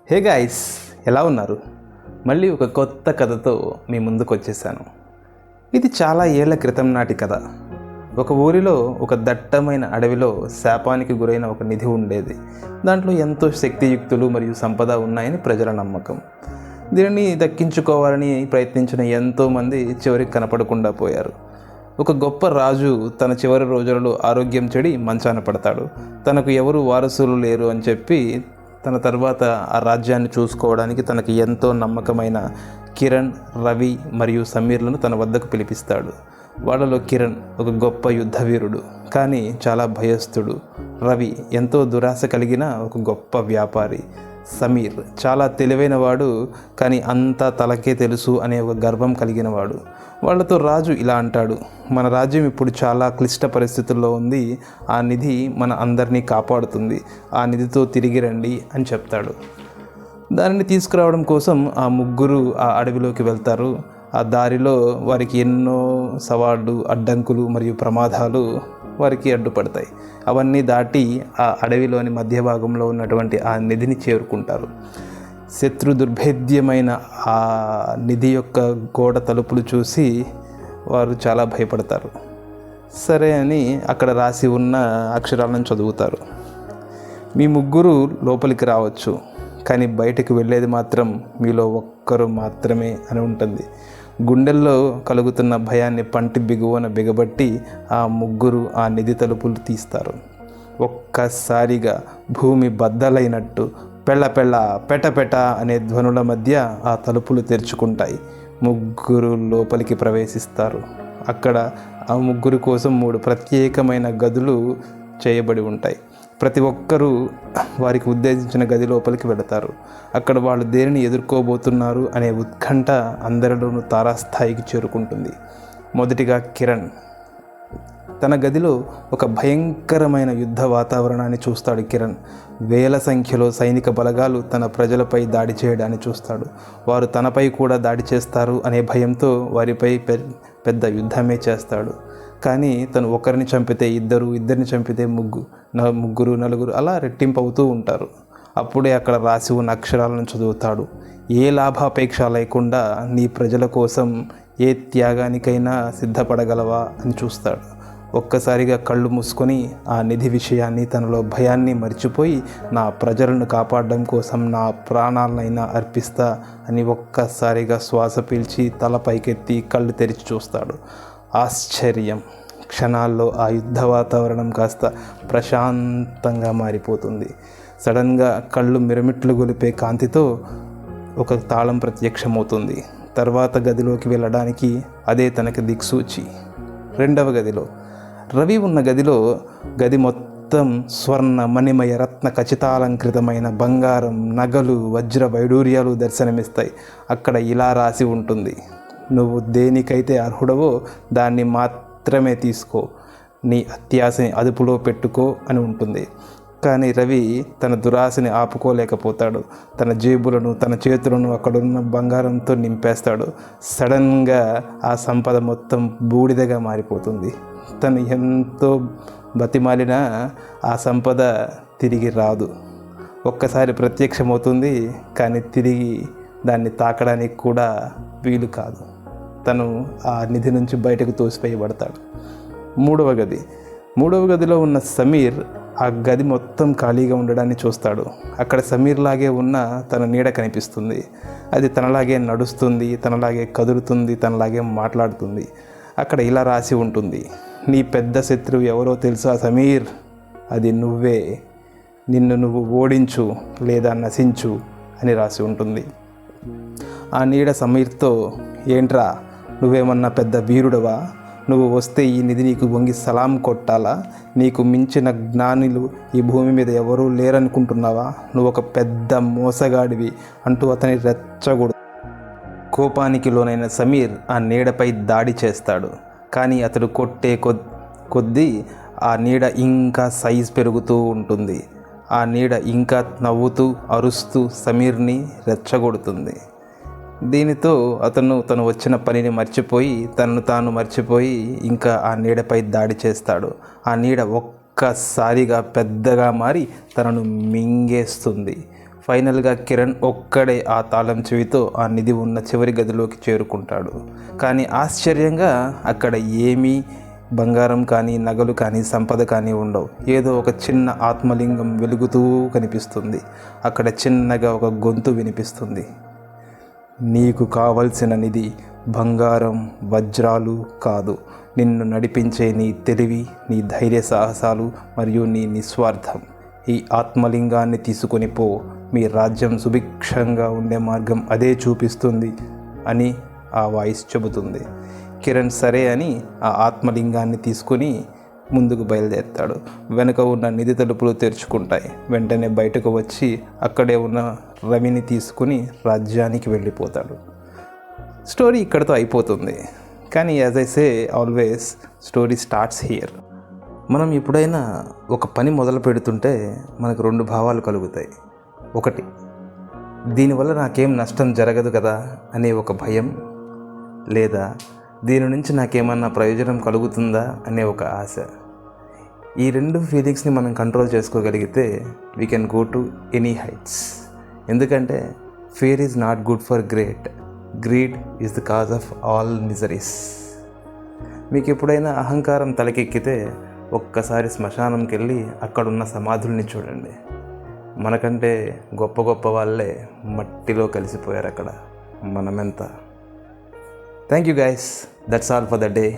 Hey guys, ఎలా ఉన్నారు? మళ్ళీ ఒక కొత్త కథతో మీ ముందుకు వచ్చేసాను. ఇది చాలా ఏళ్ల క్రితం నాటి కథ. ఒక ఊరిలో ఒక దట్టమైన అడవిలో శాపానికి గురైన ఒక నిధి ఉండేది. దాంట్లో ఎంతో శక్తియుక్తులు మరియు సంపద ఉన్నాయని ప్రజల నమ్మకం. దీనిని దక్కించుకోవాలని ప్రయత్నించిన ఎంతోమంది చివరికి కనపడకుండా పోయారు. ఒక గొప్ప రాజు తన చివరి రోజులలో ఆరోగ్యం చెడి మంచాన పడతాడు. తనకు ఎవరు వారసులు లేరు అని చెప్పి తన తర్వాత ఆ రాజ్యాన్ని చూసుకోవడానికి తనకి ఎంతో నమ్మకమైన కిరణ్, రవి మరియు సమీర్లను తన వద్దకు పిలిపిస్తాడు. వాళ్ళలో కిరణ్ ఒక గొప్ప యుద్ధవీరుడు, కానీ చాలా భయస్థుడు. రవి ఎంతో దురాశ కలిగిన ఒక గొప్ప వ్యాపారి. సమీర్ చాలా తెలివైనవాడు, కానీ అంతా తనకే తెలుసు అనే ఒక గర్వం కలిగినవాడు. వాళ్ళతో రాజు ఇలా అంటాడు: మన రాజ్యం ఇప్పుడు చాలా క్లిష్ట పరిస్థితుల్లో ఉంది. ఆ నిధి మన అందరినీ కాపాడుతుంది. ఆ నిధితో తిరిగి రండి అని చెప్తాడు. దానిని తీసుకురావడం కోసం ఆ ముగ్గురు ఆ అడవిలోకి వెళ్తారు. ఆ దారిలో వారికి ఎన్నో సవాళ్ళు, అడ్డంకులు మరియు ప్రమాదాలు వారికి అడ్డుపడతాయి. అవన్నీ దాటి ఆ అడవిలోని మధ్య భాగంలో ఉన్నటువంటి ఆ నిధిని చేరుకుంటారు. శత్రు దుర్భేద్యమైన ఆ నిధి యొక్క గోడ తలుపులు చూసి వారు చాలా భయపడతారు. సరే అని అక్కడ రాసి ఉన్న అక్షరాలను చదువుతారు. మీ ముగ్గురు లోపలికి రావచ్చు, కానీ బయటకు వెళ్ళేది మాత్రం మీలో ఒక్కరు మాత్రమే అని ఉంటుంది. గుండెల్లో కలుగుతున్న భయాన్ని పంటి బిగువన బిగబట్టి ఆ ముగ్గురు ఆ నిధి తలుపులు తీస్తారు. ఒక్కసారిగా భూమి బద్దలైనట్టు పెళ్ళ పెళ్ళ పెట పెట అనే ధ్వనుల మధ్య ఆ తలుపులు తెరుచుకుంటాయి. ముగ్గురు లోపలికి ప్రవేశిస్తారు. అక్కడ ఆ ముగ్గురు కోసం 3 ప్రత్యేకమైన గదులు చేయబడి ఉంటాయి. ప్రతి ఒక్కరూ వారికి ఉద్దేశించిన గది లోపలికి వెళతారు. అక్కడ వాళ్ళు దేనిని ఎదుర్కోబోతున్నారు అనే ఉత్కంఠ అందరిలోనూ తారాస్థాయికి చేరుకుంటుంది. మొదటిగా కిరణ్ తన గదిలో ఒక భయంకరమైన యుద్ధ వాతావరణాన్ని చూస్తాడు. కిరణ్ వేల సంఖ్యలో సైనిక బలగాలు తన ప్రజలపై దాడి చేయడాన్ని చూస్తాడు. వారు తనపై కూడా దాడి చేస్తారు అనే భయంతో వారిపై పెద్ద యుద్ధమే చేస్తాడు. కానీ తను ఒకరిని చంపితే ఇద్దరిని చంపితే ముగ్గురు, నలుగురు అలా రెట్టింపు అవుతూ ఉంటారు. అప్పుడే అక్కడ రాసి ఉన్న అక్షరాలను చదువుతాడు. ఏ లాభాపేక్ష లేకుండా నీ ప్రజల కోసం ఏ త్యాగానికైనా సిద్ధపడగలవా అని చూస్తాడు. ఒక్కసారిగా కళ్ళు మూసుకొని ఆ నిధి విషయాన్ని, తనలో భయాన్ని మర్చిపోయి నా ప్రజలను కాపాడడం కోసం నా ప్రాణాలనైనా అర్పిస్తా అని ఒక్కసారిగా శ్వాస పీల్చి తల పైకెత్తి కళ్ళు తెరిచి చూస్తాడు. ఆశ్చర్యం! క్షణాల్లో ఆ యుద్ధ వాతావరణం కాస్త ప్రశాంతంగా మారిపోతుంది. సడన్గా కళ్ళు మిరమిట్లు గొలిపే కాంతితో ఒక తాళం ప్రత్యక్షమవుతుంది. తర్వాత గదిలోకి వెళ్ళడానికి అదే తనకి దిక్సూచి. రెండవ గదిలో రవి ఉన్న గది మొత్తం స్వర్ణ, మణిమయ, రత్న ఖచితాలంకృతమైన బంగారం, నగలు, వజ్ర వైడూర్యాలు దర్శనమిస్తాయి. అక్కడ ఇలా రాసి ఉంటుంది: నువ్వు దేనికైతే అర్హుడవో దాన్ని మాత్రమే తీసుకో, నీ అత్యాశని అదుపులో పెట్టుకో అని ఉంటుంది. కానీ రవి తన దురాశని ఆపుకోలేకపోతాడు. తన జేబులను, తన చేతులను అక్కడున్న బంగారంతో నింపేస్తాడు. సడన్గా ఆ సంపద మొత్తం బూడిదగా మారిపోతుంది. తను ఎంతో బతిమాలినా ఆ సంపద తిరిగి రాదు. ఒక్కసారి ప్రత్యక్షమవుతుంది, కానీ తిరిగి దాన్ని తాకడానికి కూడా వీలు కాదు. తను ఆ నిధి నుంచి బయటకు తోసివేయబడతాడు. మూడవ గదిలో ఉన్న సమీర్ ఆ గది మొత్తం ఖాళీగా ఉండడాన్ని చూస్తాడు. అక్కడ సమీర్ లాగే ఉన్న తన నీడ కనిపిస్తుంది. అది తనలాగే నడుస్తుంది, తనలాగే కదులుతుంది, తనలాగే మాట్లాడుతుంది. అక్కడ ఇలా రాసి ఉంటుంది: నీ పెద్ద శత్రువు ఎవరో తెలుసా సమీర్? అది నువ్వే. నిన్ను నువ్వు ఓడించు లేదా నశించు అని రాసి ఉంటుంది. ఆ నీడ సమీర్తో: ఏంట్రా, నువ్వేమన్నా పెద్ద వీరుడవా? నువ్వు వస్తే ఈ నిధి నీకు వంగి సలాం కొట్టాలా? నీకు మించిన జ్ఞానులు ఈ భూమి మీద ఎవరూ లేరనుకుంటున్నావా? నువ్వు ఒక పెద్ద మోసగాడివి అంటూ అతని రెచ్చగొడు. కోపానికి లోనైన సమీర్ ఆ నీడపై దాడి చేస్తాడు. కానీ అతడు కొట్టే కొద్దీ ఆ నీడ ఇంకా సైజ్ పెరుగుతూ ఉంటుంది. ఆ నీడ ఇంకా నవ్వుతూ, అరుస్తూ సమీర్ని రెచ్చగొడుతుంది. దీనితో తను వచ్చిన పనిని మర్చిపోయి, తనను తాను మర్చిపోయి ఇంకా ఆ నీడపై దాడి చేస్తాడు. ఆ నీడ ఒక్కసారిగా పెద్దగా మారి తనను మింగేస్తుంది. ఫైనల్గా కిరణ్ ఒక్కడే ఆ తాళం చెవితో ఆ నిధి ఉన్న చివరి గదిలోకి చేరుకుంటాడు. కానీ ఆశ్చర్యంగా అక్కడ ఏమీ బంగారం కానీ నగలు కానీ సంపద కానీ ఉండవు. ఏదో ఒక చిన్న ఆత్మలింగం వెలుగుతూ కనిపిస్తుంది. అక్కడ చిన్నగా ఒక గొంతు వినిపిస్తుంది. నీకు కావలసిన నిధి బంగారం వజ్రాలు కాదు, నిన్ను నడిపించే నీ తెలివి, నీ ధైర్య సాహసాలు మరియు నీ నిస్వార్థం. ఈ ఆత్మలింగాన్ని తీసుకొని పో, మీ రాజ్యం సుభిక్షంగా ఉండే మార్గం అదే చూపిస్తుంది అని ఆ వాయిస్ చెబుతుంది. కిరణ్ సరే అని ఆ ఆత్మలింగాన్ని తీసుకుని ముందుకు బయలుదేరుతాడు. వెనుక ఉన్న నిధి తలుపులు తెరుచుకుంటాయి. వెంటనే బయటకు వచ్చి అక్కడే ఉన్న రవిని తీసుకుని రాజ్యానికి వెళ్ళిపోతాడు. స్టోరీ ఇక్కడితో అయిపోతుంది. కానీ as I say always, story starts here. మనం ఎప్పుడైనా ఒక పని మొదలు పెడుతుంటే మనకు 2 భావాలు కలుగుతాయి. ఒకటి, దీనివల్ల నాకేం నష్టం జరగదు కదా అనే ఒక భయం, లేదా దీని నుంచి నాకేమన్నా ప్రయోజనం కలుగుతుందా అనే ఒక ఆశ. ఈ 2 ఫీలింగ్స్ని మనం కంట్రోల్ చేసుకోగలిగితే we can go to any heights. ఎందుకంటే fear is not good for greed is the cause of all miseries. మీకు ఎప్పుడైనా అహంకారం తలకెక్కితే ఒక్కసారి శ్మశానంకి వెళ్ళి అక్కడున్న సమాధుల్ని చూడండి. మనకంటే గొప్ప గొప్ప వాళ్ళే మట్టిలో కలిసిపోయారు అక్కడ. మనమెంత. Thank you guys. That's all for the day.